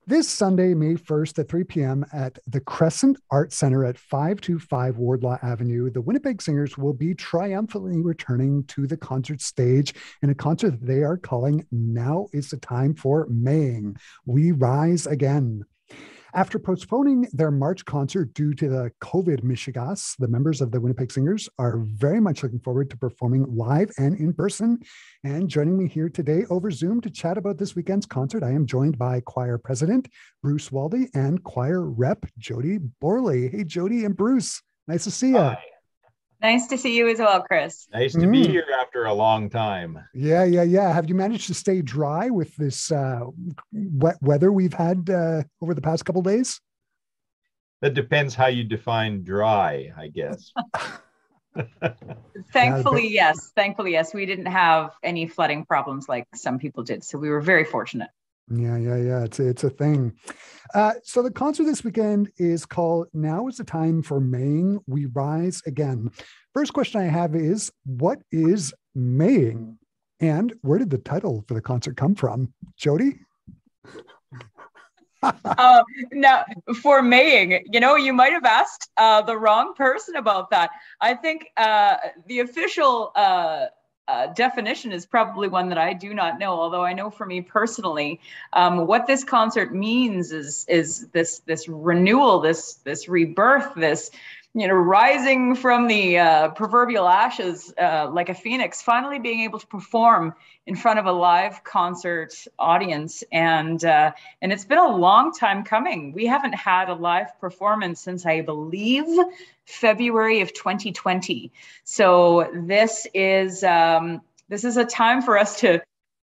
This Sunday, May 1st at 3 p.m. at the Crescent Art Center at 525 Wardlaw Avenue, the Winnipeg Singers will be triumphantly returning to the concert stage in a concert that they are calling Now is the Time for Maying. We Rise Again. After postponing their March concert due to the COVID mishigas, the members of the Winnipeg Singers are very much looking forward to performing live and in person. And joining me here today over Zoom to chat about this weekend's concert, I am joined by choir president Bruce Waldie and choir rep Jodie Borle. Hey, Jodie and Bruce, nice to see you. Hi. Nice to see you as well, Chris. Nice to be Mm. here after a long time. Yeah. Have you managed to stay dry with this wet weather we've had over the past couple of days? That depends how you define dry, I guess. Yeah, Thankfully, yes. Thankfully, yes. We didn't have any flooding problems like some people did. So we were very fortunate. Yeah. It's a thing. So the concert this weekend is called Now is the Time for Maying. We Rise Again. First question I have is, what is Maying? And where did the title for the concert come from? Jodie? Now, for Maying, you might have asked the wrong person about that. I think the official definition is probably one that I do not know, although I know for me personally, what this concert means is this renewal, this rebirth, this rising from the proverbial ashes like a phoenix, finally being able to perform in front of a live concert audience, and it's been a long time coming. We haven't had a live performance since, I believe, February of 2020. So this is a time for us to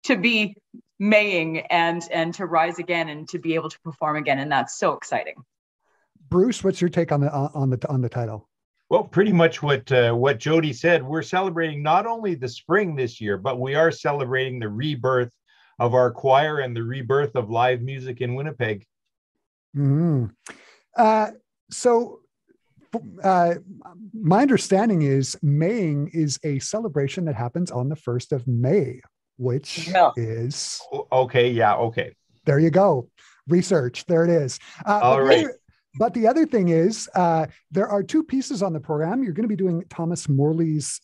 be maying and to rise again and to be able to perform again, and that's so exciting. Bruce, what's your take on the title? Well, pretty much what Jodie said. We're celebrating not only the spring this year, but we are celebrating the rebirth of our choir and the rebirth of live music in Winnipeg. Mm-hmm. So my understanding is Maying is a celebration that happens on the 1st of May, which is... Okay, yeah, okay. There you go. Research, there it is. All right. But the other thing is, there are two pieces on the program. You're going to be doing Thomas Morley's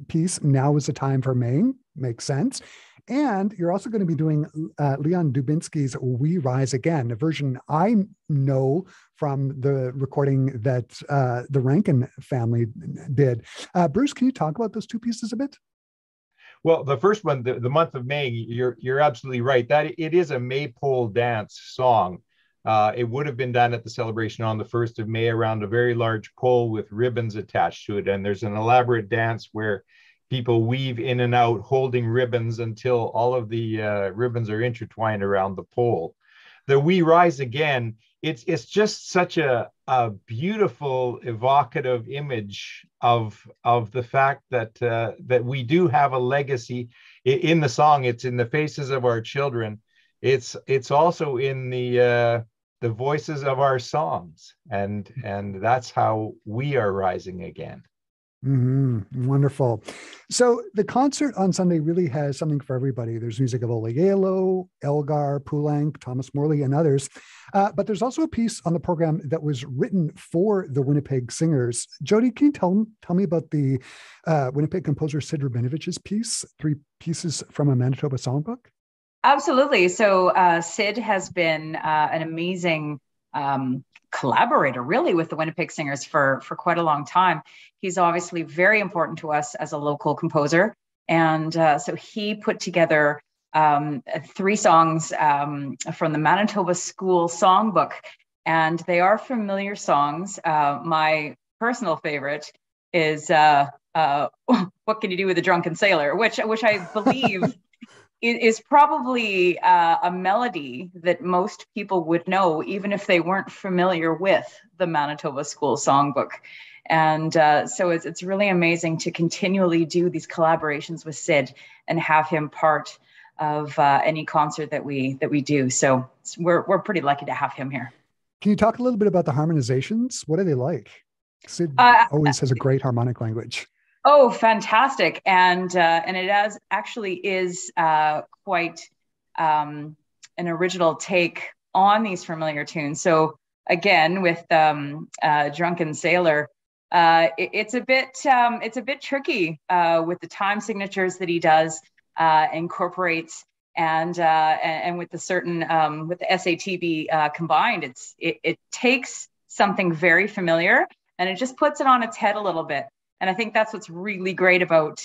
piece, Now is the Time for Maying, makes sense. And you're also going to be doing Leon Dubinsky's We Rise Again, a version I know from the recording that the Rankin family did. Bruce, can you talk about those two pieces a bit? Well, the first one, the month of May, you're absolutely right. That it is a maypole dance song. It would have been done at the celebration on the 1st of May around a very large pole with ribbons attached to it. And there's an elaborate dance where people weave in and out holding ribbons until all of the ribbons are intertwined around the pole. The We Rise Again, it's just such a beautiful, evocative image of the fact that we do have a legacy. In the song, it's in the faces of our children. It's also in the voices of our songs, and that's how we are rising again. Mm-hmm. Wonderful. So the concert on Sunday really has something for everybody. There's music of Ola Yalo, Elgar, Poulenc, Thomas Morley, and others. But there's also a piece on the program that was written for the Winnipeg Singers. Jodie, can you tell me about the Winnipeg composer Sid Rabinovich's piece, 3 pieces from a Manitoba Songbook? Absolutely. So Sid has been an amazing collaborator, really, with the Winnipeg Singers for quite a long time. He's obviously very important to us as a local composer. And so he put together 3 songs from the Manitoba School Songbook. And they are familiar songs. My personal favorite is What Can You Do with a Drunken Sailor, which I believe is probably a melody that most people would know, even if they weren't familiar with the Manitoba School Songbook. And so it's really amazing to continually do these collaborations with Sid and have him part of any concert that we do. So we're pretty lucky to have him here. Can you talk a little bit about the harmonizations? What are they like? Sid always has a great harmonic language. Oh, fantastic. And it actually is quite an original take on these familiar tunes. So again, with Drunken Sailor, it's a bit tricky with the time signatures that he does, incorporates, and with the certain with the SATB combined, it takes something very familiar and it just puts it on its head a little bit. And I think that's what's really great about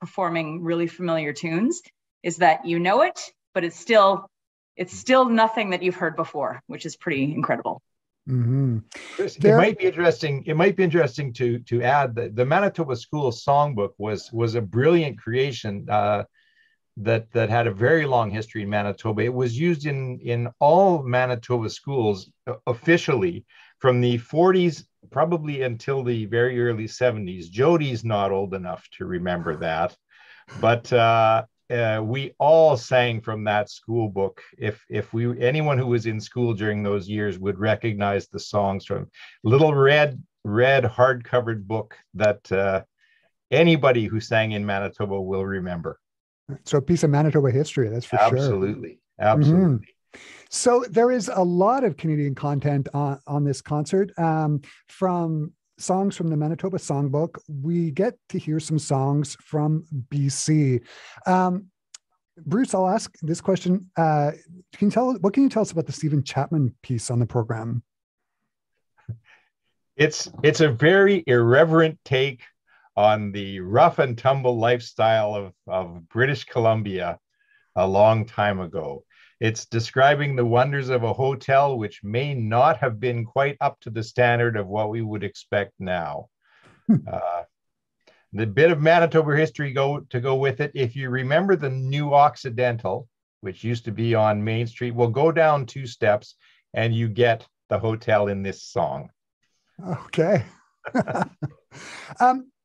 performing really familiar tunes, is that you know it, but it's still nothing that you've heard before, which is pretty incredible. Mm-hmm. Chris, it might be interesting. It might be interesting to add that the Manitoba School Songbook was a brilliant creation that had a very long history in Manitoba. It was used in all Manitoba schools officially from the 40s probably until the very early 70s. Jodie's not old enough to remember that, but we all sang from that school book. If anyone who was in school during those years would recognize the songs from little red hard-covered book that anybody who sang in Manitoba will remember. So a piece of Manitoba history, that's for Absolutely. sure. Absolutely. Mm-hmm. So there is a lot of Canadian content on this concert, from songs from the Manitoba Songbook. We get to hear some songs from BC. Bruce, I'll ask this question. What can you tell us about the Stephen Chapman piece on the program? It's a very irreverent take on the rough and tumble lifestyle of British Columbia a long time ago. It's describing the wonders of a hotel which may not have been quite up to the standard of what we would expect now. The bit of Manitoba history to go with it. If you remember the New Occidental, which used to be on Main Street, we'll go down 2 steps and you get the hotel in this song. Okay.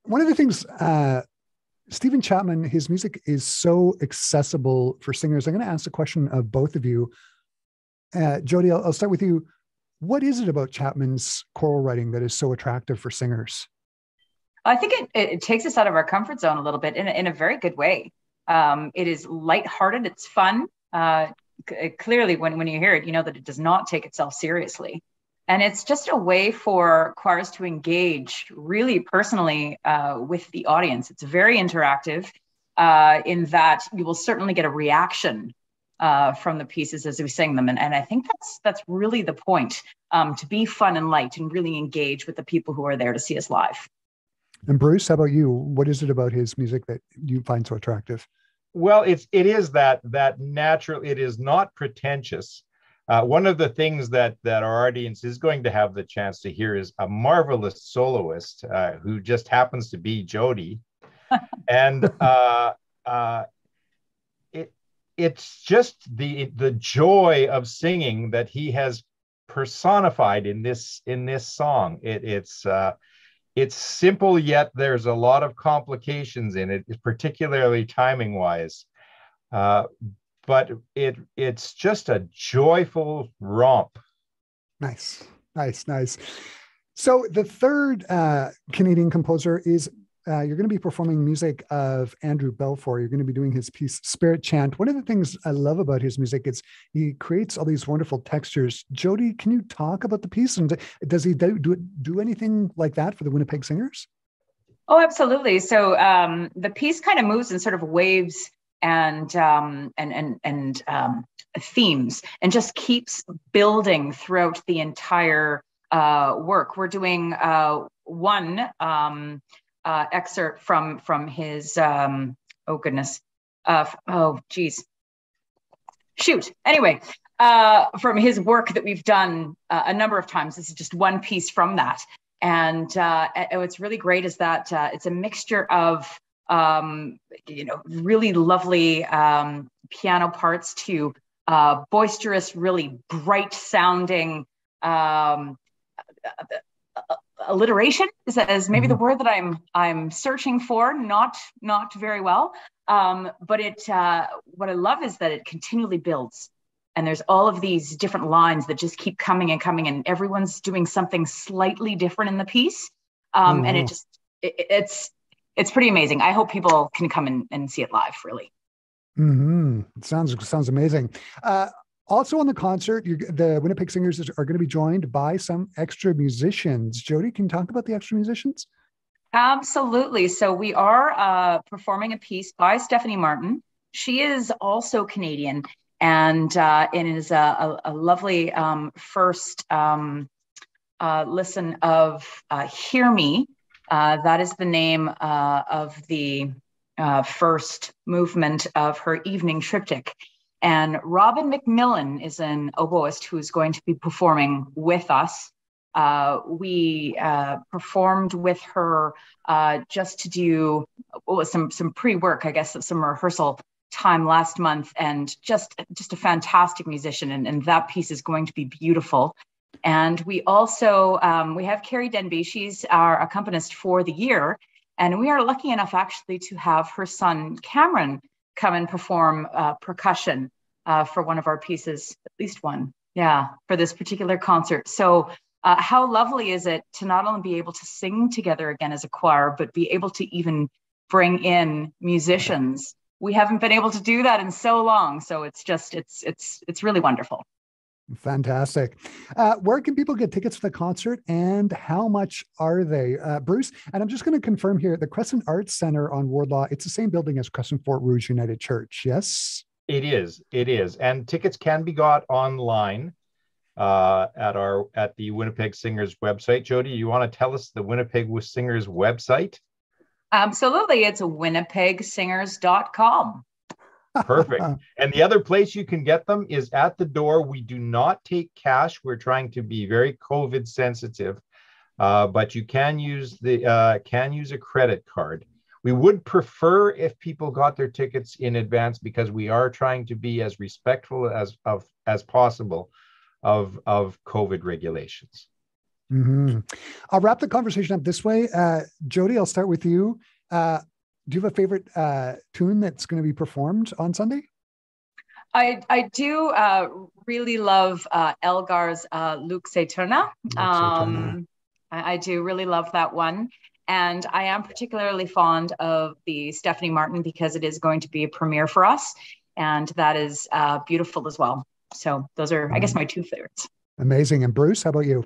One of the things, Stephen Chapman, his music is so accessible for singers. I'm going to ask a question of both of you. Jodie, I'll start with you. What is it about Chapman's choral writing that is so attractive for singers? I think it takes us out of our comfort zone a little bit in a very good way. It is lighthearted. It's fun. Clearly, when you hear it, you know that it does not take itself seriously. And it's just a way for choirs to engage really personally with the audience. It's very interactive in that you will certainly get a reaction from the pieces as we sing them. And I think that's really the point, to be fun and light and really engage with the people who are there to see us live. And Bruce, how about you? What is it about his music that you find so attractive? Well, it is that natural. It is not pretentious. One of the things that our audience is going to have the chance to hear is a marvelous soloist who just happens to be Jodie, and it's just the joy of singing that he has personified in this song. It's simple, yet there's a lot of complications in it, particularly timing wise. But it's just a joyful romp. Nice. So the third Canadian composer is, you're going to be performing music of Andrew Belfort. You're going to be doing his piece, Spirit Chant. One of the things I love about his music is he creates all these wonderful textures. Jodie, can you talk about the piece? And does he do anything like that for the Winnipeg Singers? Oh, absolutely. So the piece kind of moves in sort of waves and themes, and just keeps building throughout the entire work. We're doing one excerpt from his from his work that we've done a number of times. This is just one piece from that, and what's really great is that it's a mixture of really lovely piano parts to boisterous, really bright sounding alliteration is maybe the word that I'm searching for, not very well. But what I love is that it continually builds, and there's all of these different lines that just keep coming and coming, and everyone's doing something slightly different in the piece. And it's pretty amazing. I hope people can come and see it live, really. Mm-hmm. It sounds amazing. Also on the concert, the Winnipeg Singers are going to be joined by some extra musicians. Jodie, can you talk about the extra musicians? Absolutely. So we are performing a piece by Stephanie Martin. She is also Canadian, and it is a lovely first listen of Hear Me. That is the name of the first movement of her evening triptych. And Robin McMillan is an oboist who's going to be performing with us. We performed with her just to do some pre-work, I guess, some rehearsal time last month, and just a fantastic musician, and that piece is going to be beautiful. And we also we have Carrie Denby. She's our accompanist for the year, and we are lucky enough actually to have her son Cameron come and perform percussion for one of our pieces, at least one, for this particular concert. So how lovely is it to not only be able to sing together again as a choir, but be able to even bring in musicians. We haven't been able to do that in so long. So it's really wonderful. Fantastic. Where can people get tickets for the concert, and how much are they? Bruce, and I'm just going to confirm here, the Crescent Arts Center on Wardlaw, it's the same building as Crescent Fort Rouge United Church, yes? It is. And tickets can be got online at the Winnipeg Singers website. Jodie, you want to tell us the Winnipeg Singers website? Absolutely. It's winnipegsingers.com. Perfect. And the other place you can get them is at the door. We do not take cash. We're trying to be very COVID sensitive, but you can use a credit card. We would prefer if people got their tickets in advance, because we are trying to be as respectful as possible of COVID regulations. Mm-hmm. I'll wrap the conversation up this way. Jodie, I'll start with you. Do you have a favorite tune that's going to be performed on Sunday? I do really love Elgar's Lux Aeterna. I do really love that one. And I am particularly fond of the Stephanie Martin, because it is going to be a premiere for us. And that is beautiful as well. So those are, I guess, my two favorites. Amazing. And Bruce, how about you?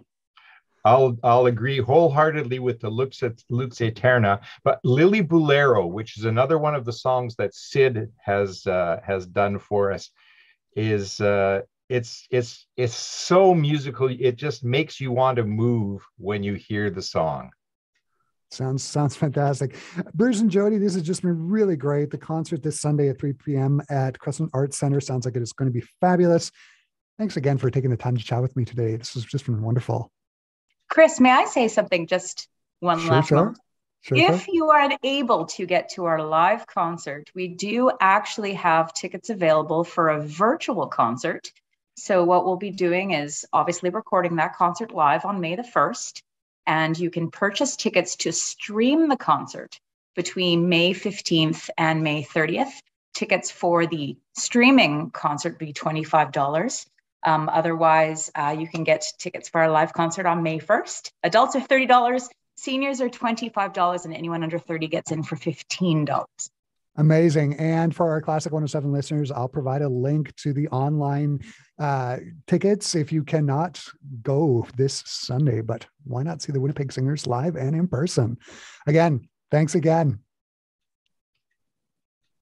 I'll agree wholeheartedly with the Lux Aeterna, but Lily Bolero, which is another one of the songs that Sid has done for us, is it's so musical. It just makes you want to move when you hear the song. Sounds fantastic. Bruce and Jodie, this has just been really great. The concert this Sunday at 3 p.m. at Crescent Arts Center sounds like it is going to be fabulous. Thanks again for taking the time to chat with me today. This has just been wonderful. Chris, may I say something? Just one last moment. Sure. If you are unable to get to our live concert, we do actually have tickets available for a virtual concert. So what we'll be doing is obviously recording that concert live on May the 1st. And you can purchase tickets to stream the concert between May 15th and May 30th. Tickets for the streaming concert be $25. Otherwise, you can get tickets for our live concert on May 1st. Adults are $30, seniors are $25, and anyone under 30 gets in for $15. Amazing. And for our Classic 107 listeners, I'll provide a link to the online tickets if you cannot go this Sunday. But why not see the Winnipeg Singers live and in person? Again, thanks again.